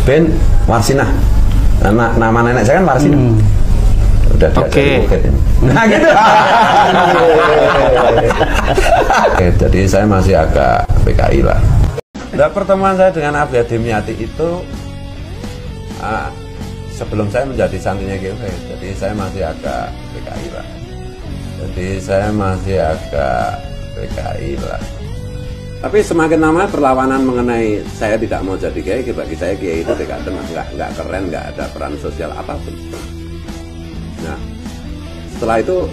Ben Warsinah. Nama nenek saya kan Warsinah. Udah Oke. Nah gitu. Oke, jadi saya masih agak PKI lah. Nah, pertemuan saya dengan Abi Ademyati itu sebelum saya menjadi santrinya GW, jadi saya masih agak PKI lah. Jadi saya masih agak PKI lah. Tapi semakin lama perlawanan mengenai saya tidak mau jadi kiai, bagi saya kiai itu tidak keren, nggak ada peran sosial apapun. Nah, setelah itu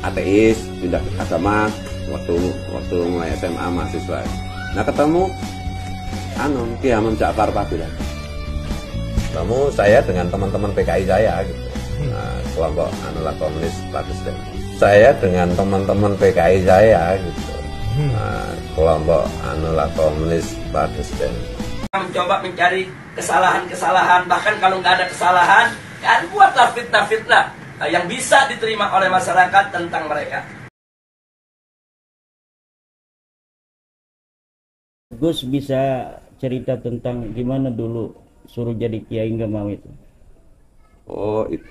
ateis, pindah ke agama, waktu mulai SMA mahasiswa. Nah, ketemu Ki Hamam Ja'far Pabila. Ketemu saya dengan teman-teman PKI saya gitu. Nah, kelompok Anulah Komunis Protestan. Saya dengan teman-teman PKI saya gitu. Nah, kelompok Anulah Komunis Protestan. Mencoba mencari kesalahan-kesalahan, bahkan kalau nggak ada kesalahan, kan buatlah fitnah-fitnah yang bisa diterima oleh masyarakat tentang mereka. Gus bisa cerita tentang gimana dulu suruh jadi kiai nggak mau itu? Oh, itu.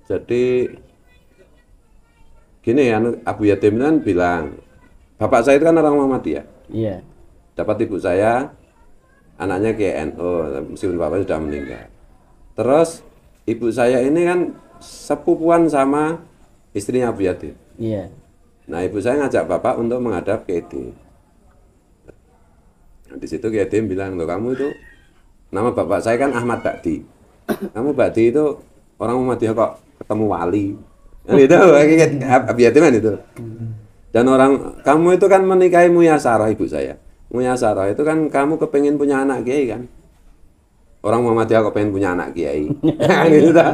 Jadi gini ya, Abu Yatim kan bilang, bapak saya itu kan orang Muhammadiyah. Iya. Dapat ibu saya, anaknya Kiai NU, meskipun bapak sudah meninggal. Terus ibu saya ini kan sepupuan sama istrinya Abu Yatim. Iya. Nah, ibu saya ngajak bapak untuk menghadap Kiai Yatim. Nah, di situ Kiai Yatim bilang, loh kamu itu, nama bapak saya kan Ahmad Bakdi. Kamu Bakdi itu orang Muhammadiyah kok ketemu wali. Nah, itu Abu Yatim kan itu. Dan kamu itu kan menikahi Muyasarah ibu saya. Muyasarah itu kan kamu kepengen punya anak kiai kan. Orang Muhammadiyah kok pengen punya anak kiai. Gitu tak.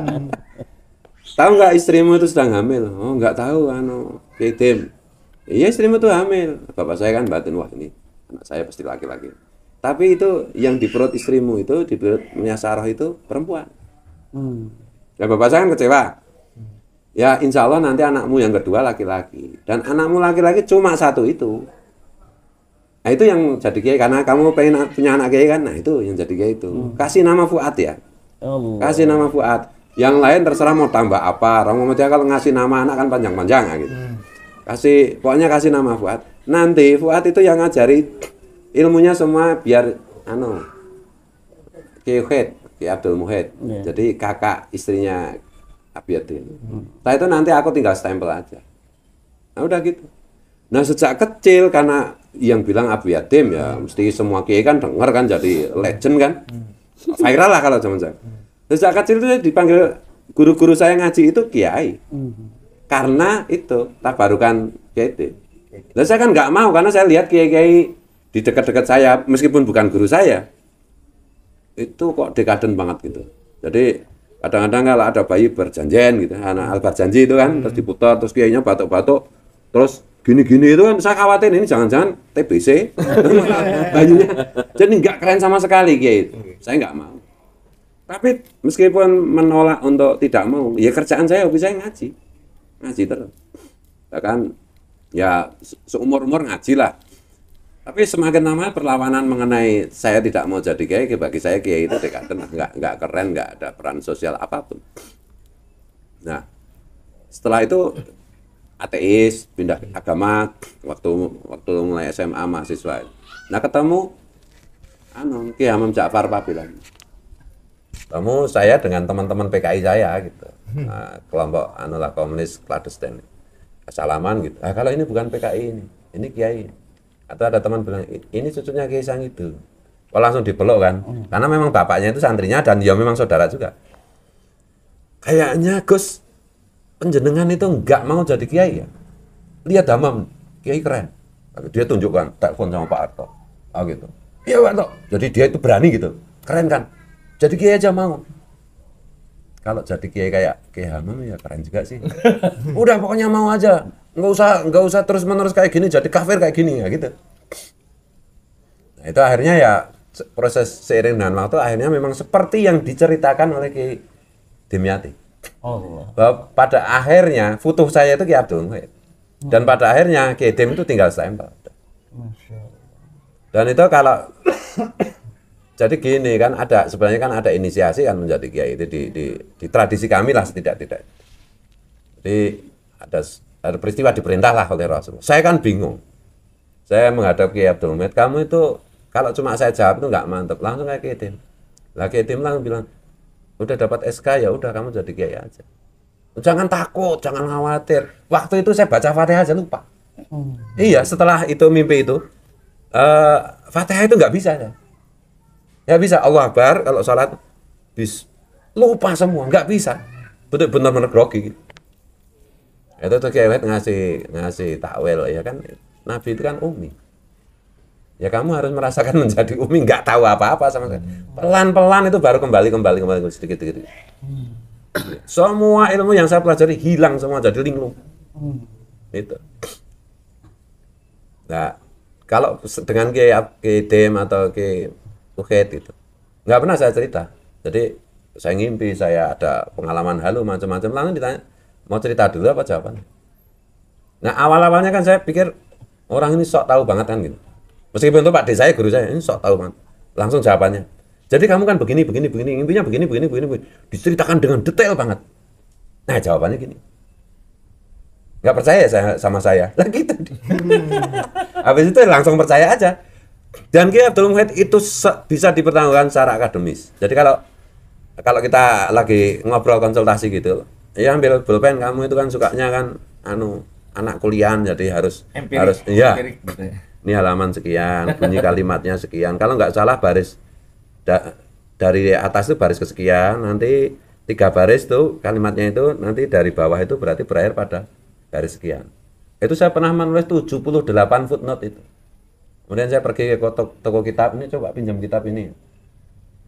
Tahu nggak istrimu itu sedang hamil? Oh nggak tahu Kiai Tim. Iya istrimu itu hamil. Bapak saya kan batin, wah ini anak saya pasti laki-laki. Tapi itu yang di perut istrimu itu, di perut Muyasarah itu perempuan. Ya bapak saya kan kecewa. Ya insya Allah nanti anakmu yang kedua laki-laki. Dan anakmu laki-laki cuma satu itu. Nah itu yang jadi kiai, karena kamu pengen punya anak kiai kan. Nah itu yang jadi kiai itu. Kasih nama Fuad ya. Allah. Kasih nama Fuad. Yang lain terserah mau tambah apa. Orang Muhammadiyah kalau ngasih nama anak kan panjang-panjang gitu. Pokoknya kasih nama Fuad. Nanti Fuad itu yang ngajari ilmunya semua biar Kiai Abdul Muhid. Jadi kakak istrinya Abi Yatim. Nah itu nanti aku tinggal stempel aja. Nah udah gitu. Nah sejak kecil, karena yang bilang Abi Yatim ya mesti semua kiai kan denger kan, jadi legend kan. Viral lah kalau zaman saya. Sejak kecil itu dipanggil guru-guru saya ngaji itu kiai. Karena itu tabarukan Kiai Yatim. Nah saya kan nggak mau, karena saya lihat kiai-kiai di dekat-dekat saya meskipun bukan guru saya itu kok dekaden banget gitu. Jadi kadang-kadang kalau ada bayi berjanjian gitu, anak al-berjanji itu kan, terus diputar, terus kiainya batuk-batuk, terus gini-gini itu kan, saya khawatir ini jangan-jangan TBC bayinya. Jadi nggak keren sama sekali kiai itu. Saya nggak mau. Tapi meskipun menolak untuk tidak mau, ya kerjaan saya, hobi saya ngaji terus. Bahkan ya seumur-umur ngaji lah. Tapi semakin lama perlawanan mengenai saya tidak mau jadi kiai, bagi saya kiai itu dekaden, nggak keren, nggak ada peran sosial apapun. Nah, setelah itu ateis, pindah agama, waktu mulai SMA mahasiswa. Nah, ketemu Ki Hamam Ja'far Pabila. Ketemu saya dengan teman-teman PKI saya gitu. Nah, kelompok Anulah Komunis Protestan. Salaman gitu. Ah, kalau ini bukan PKI ini kiai. Atau ada teman bilang, ini cucunya Kiai Sang itu. Oh, langsung dipeluk kan. Karena memang bapaknya itu santrinya dan dia memang saudara juga. Kayaknya Gus, penjenengan itu enggak mau jadi kiai ya. Lihat Hamam, kiai keren. Dia tunjukkan, telepon sama Pak Harto. Oh gitu. Iya Pak Harto. Jadi dia itu berani gitu. Keren kan. Jadi kiai aja mau. Kalau jadi kiai kayak Kiai Hamam ya keren juga sih. Udah pokoknya mau aja. Nggak usah terus-menerus kayak gini, jadi kafir kayak gini ya gitu. Nah, itu akhirnya ya proses seiring dengan waktu akhirnya memang seperti yang diceritakan oleh Kiai Dimyati. Bahwa pada akhirnya futuh saya itu Kiai Abdul Muhid. Dan pada akhirnya Kiai Dim itu tinggal stempel. Dan itu kalau Jadi gini kan sebenarnya kan ada inisiasi kan menjadi kiai itu di tradisi kami lah setidak-tidak. Jadi ada peristiwa diperintah lah oleh Rasul. Saya kan bingung. Saya menghadap Kiai Abdul Hamid, kamu itu kalau cuma saya jawab itu nggak mantep, langsung kayak Kiai Tim. Lah Kiai Tim langsung bilang, udah dapat SK ya udah kamu jadi kiai aja. Jangan takut, jangan khawatir. Waktu itu saya baca Fatihah aja lupa. Iya, setelah itu mimpi itu, Fatihah itu nggak bisa ya. Ya bisa Allah Akbar kalau sholat, lupa semua, nggak bisa. Benar-benar grogi. Gitu. Itu tuh Kiai ngasih takwil ya kan. Nabi itu kan umi. Ya kamu harus merasakan menjadi umi, nggak tahu apa-apa sama sekali. Pelan-pelan itu baru kembali sedikit-sedikit. Semua ilmu yang saya pelajari hilang semua jadi linglung. Itu. Nah, kalau dengan Kiai Dem atau Kiai Ukhet itu, nggak pernah saya cerita. Jadi saya ngimpi, saya ada pengalaman halu macam-macam. Lalu ditanya, mau cerita dulu apa jawabannya? Nah awal-awalnya kan saya pikir orang ini sok tahu banget kan gitu. Meskipun itu Pak D saya, guru saya, ini sok tahu banget. Langsung jawabannya. Jadi kamu kan begini, intinya begini. Diceritakan dengan detail banget. Nah jawabannya gini. Nggak percaya sama saya. Lah gitu. Habis itu langsung percaya aja. Dan Kiai Abdul Hamid itu bisa dipertanggungjawabkan secara akademis. Jadi kalau kita lagi ngobrol konsultasi gitu, ya ambil pulpen, kamu itu kan sukanya kan anak kuliah, jadi harus iya. Ini halaman sekian, bunyi kalimatnya sekian. Kalau nggak salah baris dari atas itu baris kesekian, nanti 3 baris tuh kalimatnya itu nanti dari bawah itu berarti berakhir pada baris sekian. Itu saya pernah menulis 78 footnote itu. Kemudian saya pergi ke toko kitab ini, coba pinjam kitab ini.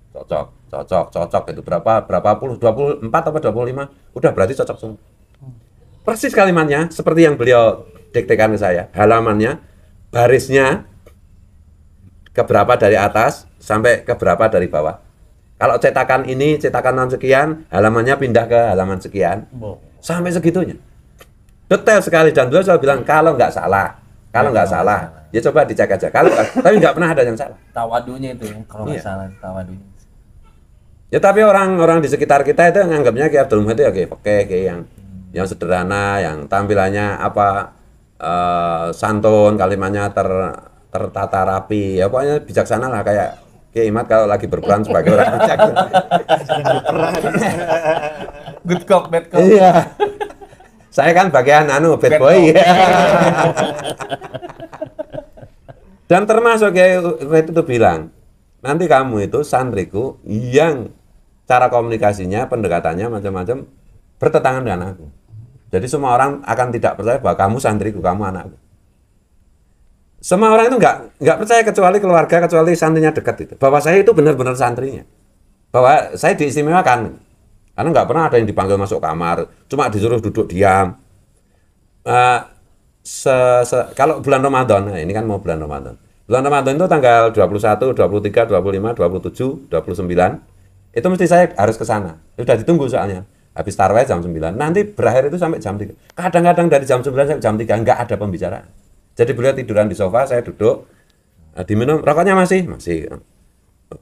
Cocok itu berapa puluh 24 atau 25 udah berarti cocok semua. Persis kalimatnya seperti yang beliau diktekan ke saya, halamannya, barisnya keberapa dari atas sampai keberapa dari bawah. Kalau cetakan 6 sekian, halamannya pindah ke halaman sekian, sampai segitunya. Detail sekali, dan beliau selalu bilang kalau nggak salah, ya coba dicek aja. Tapi nggak pernah ada yang salah. Tawadunya itu ya, kalau nggak salah tawadunya. Ya tapi orang-orang di sekitar kita itu nganggapnya Kiai Abdul Hamid itu ya kayak yang sederhana, yang tampilannya santun, kalimatnya tertata rapi, ya pokoknya bijaksana lah kayak Kiai Imad kalau lagi berperan sebagai orang bijak. Good cop, bad cop. Iya. Saya kan bagian bad boy. Dan termasuk Kiai Ukhet itu bilang, nanti kamu itu santriku yang cara komunikasinya, pendekatannya macam-macam bertentangan dengan aku. Jadi semua orang akan tidak percaya bahwa kamu santriku, kamu anakku. Semua orang itu nggak percaya kecuali keluarga, kecuali santrinya dekat itu. Bahwa saya itu benar-benar santrinya. Bahwa saya diistimewakan. Karena nggak pernah ada yang dipanggil masuk kamar, cuma disuruh duduk diam. Kalau bulan Ramadan, nah ini kan mau bulan Ramadan. Bulan Ramadan itu tanggal 21, 23, 25, 27, 29. Itu mesti saya harus ke sana. Sudah ditunggu soalnya. Habis tarawih jam 9. Nanti berakhir itu sampai jam 3. Kadang-kadang dari jam 9 sampai jam 3 enggak ada pembicaraan. Jadi beliau tiduran di sofa, saya duduk. Diminum, rokoknya masih.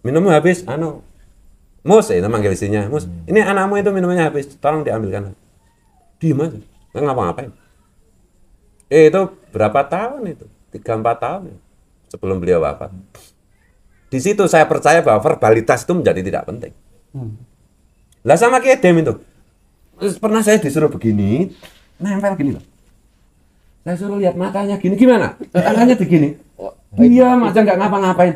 Minumnya habis, Mus, itu manggil istrinya. Mus, ini anakmu itu minumnya habis. Tolong diambilkan. Diem aja. Nggak ngapa-ngapain. Itu berapa tahun itu? 3-4 tahun ya, sebelum beliau wafat. Di situ saya percaya bahwa verbalitas itu menjadi tidak penting. Lah sama Kiai Dem itu. Pernah saya disuruh begini, nempel gini loh. Saya suruh lihat matanya gini, gimana? Tangannya begini. Iya, macam nggak ngapa-ngapain.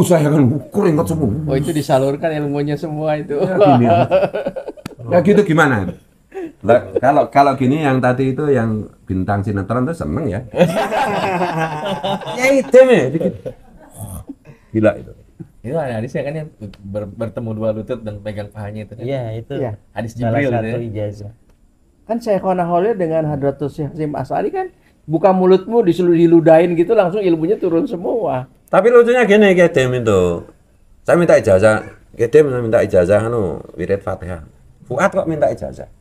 Saya kan keringat semua. Oh, itu disalurkan ilmunya semua itu. Ya, gini, ya gitu gimana? Lah, kalau gini yang tadi itu yang bintang sinetron itu seneng ya. Ya itu dikit. Gila itu. Itu hadisnya kan yang bertemu dua lutut dan pegang pahanya itu kan. Iya, itu. Iya. Hadis Salah Jibril satu ya. ijazah. Kan Syekhona Khalil dengan Hadratus Syekh Hasyim Asy'ari kan buka mulutmu diludahin gitu langsung ilmunya turun semua. Tapi lucunya gini Kiai Dem itu. Saya minta ijazah, Kiai Dem minta ijazah wirid Fatihah. Fuad kok minta ijazah?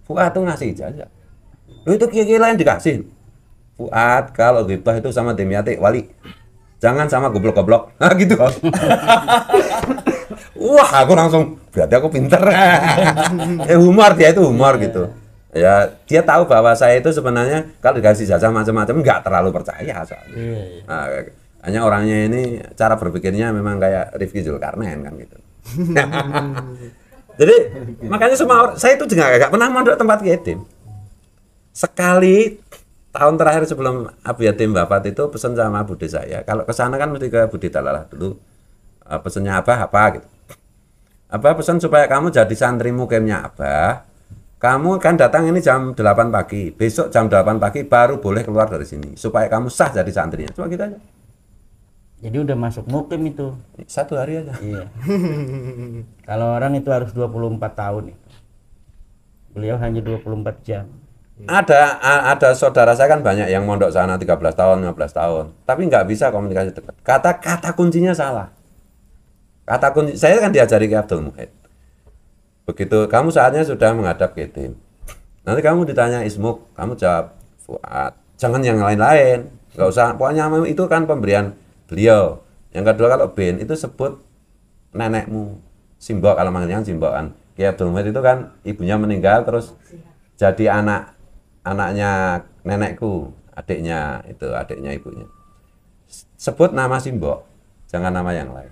Fuad tuh ngasih ijazah. Lu itu kiai lain dikasih. Fuad kalau ghibah itu sama Demyati wali. jangan sama goblok-goblok. Nah, gitu. Wah, aku langsung berarti aku pinter. Humor, dia itu humor gitu. Ya, dia tahu bahwa saya itu sebenarnya kalau dikasih jasa macam-macam nggak terlalu percaya soalnya. Nah, hanya orangnya ini cara berpikirnya memang kayak Rifki Zulkarnain kan gitu. Jadi makanya semua orang, saya itu juga nggak pernah mondok tempat yatim. Sekali tahun terakhir sebelum Abu Yatim wafat itu pesan sama bude saya, kalau ke sana kan mesti ke Budi Talalah dulu. Pesannya apa gitu. Abah pesan supaya kamu jadi santri mukimnya Abah. Kamu kan datang ini jam 8 pagi. Besok jam 8 pagi baru boleh keluar dari sini supaya kamu sah jadi santrinya. Cuma gitu aja. Jadi udah masuk mukim itu. 1 hari aja. Iya. Kalau orang itu harus 24 tahun. Beliau hanya 24 jam. Ada saudara saya kan banyak yang mondok sana 13 tahun, 15 tahun. Tapi nggak bisa komunikasi dekat. Kata kuncinya salah. Kata kunci saya kan diajari ke Abdul Muhid. Begitu kamu saatnya sudah menghadap ke tim. Nanti kamu ditanya Ismuk, kamu jawab Fuad. Jangan yang lain-lain. Nggak usah. Pokoknya itu kan pemberian beliau. Yang kedua kalau Ben itu sebut nenekmu. Simbok kalau manggilnya Simbok kan. Ki Abdul Muhid itu kan ibunya meninggal terus jadi anaknya nenekku, adiknya ibunya. Sebut nama Simbok, jangan nama yang lain.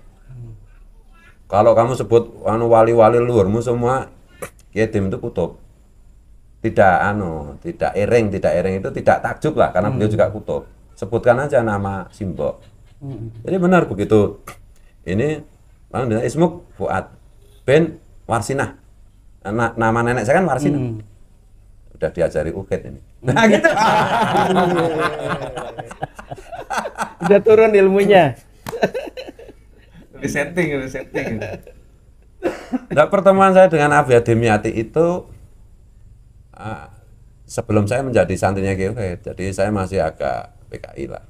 Kalau kamu sebut wali-wali luhurmu semua, yatim itu kutub. Tidak ering itu tidak takjub lah karena beliau juga kutub. Sebutkan aja nama Simbok. Jadi benar begitu. Ini Ismuk Fuad Ben Warsinah. Nama nenek saya kan Warsinah. Udah diajari ukit ini. Nah gitu. Udah turun ilmunya. Resetting. Nah, pertemuan saya dengan Abu Yatim Yati itu sebelum saya menjadi santrinya Kiai Ukit, jadi saya masih agak PKI lah.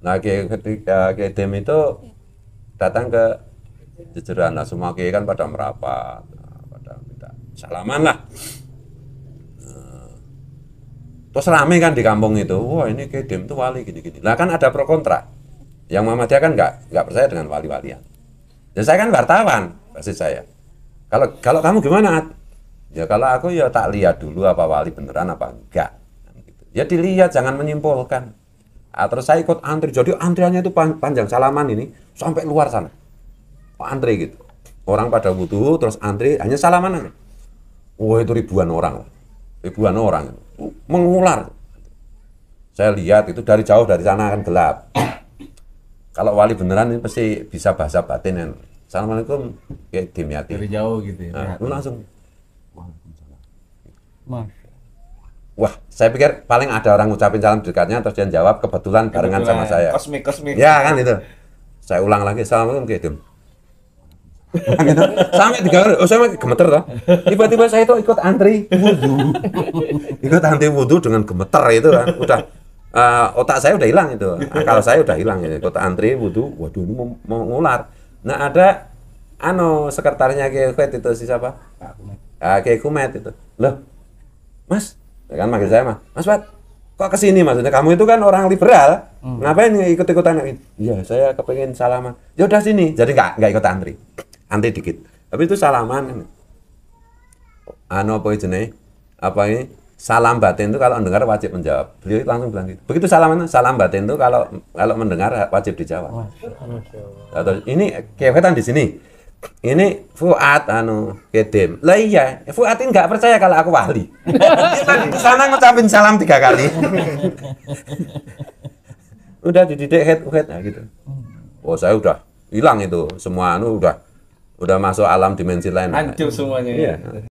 Nah ketika Kiai Yatim itu datang ke jajaran, nah semua Kiai kan pada merapat, pada minta salaman lah. Terus rame kan di kampung itu, wah ini Kiai Yatim itu wali gini-gini. Lah kan ada pro kontra. Yang Muhammadiyah kan nggak percaya dengan wali-walian. Dan saya kan wartawan, pasti saya. Kalau kamu gimana? Ya kalau aku ya tak lihat dulu apa wali beneran apa enggak. Ya dilihat, jangan menyimpulkan. Terus saya ikut antri, jadi antriannya itu panjang salaman ini sampai luar sana. Antri gitu. Orang pada wudhu, terus antri hanya salaman aja. Wah itu ribuan orang mengular. Saya lihat itu dari jauh, dari sana kan gelap. Kalau wali beneran ini pasti bisa bahasa batin kan. Assalamualaikum Kiai Yatim Yati. Dari jauh gitu ya. Nah, langsung. Wah, saya pikir paling ada orang ngucapin salam dekatnya terus dia jawab kebetulan barengan sama saya. Kosmik. Ya kan itu. Saya ulang lagi, Assalamualaikum Kiai Yatim. Gitu. Sampai 3 kali, saya gemeter toh. Tiba-tiba saya itu ikut antri wudhu. Ikut antri wudhu dengan gemeter itu kan. Udah otak saya udah hilang itu, akal saya udah hilang ya. Ikut antri wudhu, waduh ini mau ngular. Nah ada sekretarisnya Kiai Kumet itu siapa? Kiai Kumet itu. Loh, Mas, kan manggil saya Mas Pat, kok kesini maksudnya? Kamu itu kan orang liberal, ngapain ikut-ikutan? Iya, saya kepengen salaman. Ya udah sini, jadi nggak ikut antri dikit. Tapi itu salaman. Apa jenis? Apa ini? Salam batin itu kalau mendengar wajib menjawab. Beliau langsung bilang gitu. Begitu salam batin itu kalau mendengar wajib dijawab. Atau ini kewetan di sini. Ini Fuad Kedem. Lah iya, Fuad ini nggak percaya kalau aku wali. Di sana ngucapin salam 3 kali. Udah dididik head nah gitu. Oh, saya udah hilang itu semua udah masuk alam dimensi lain. Hancur semuanya. Iya.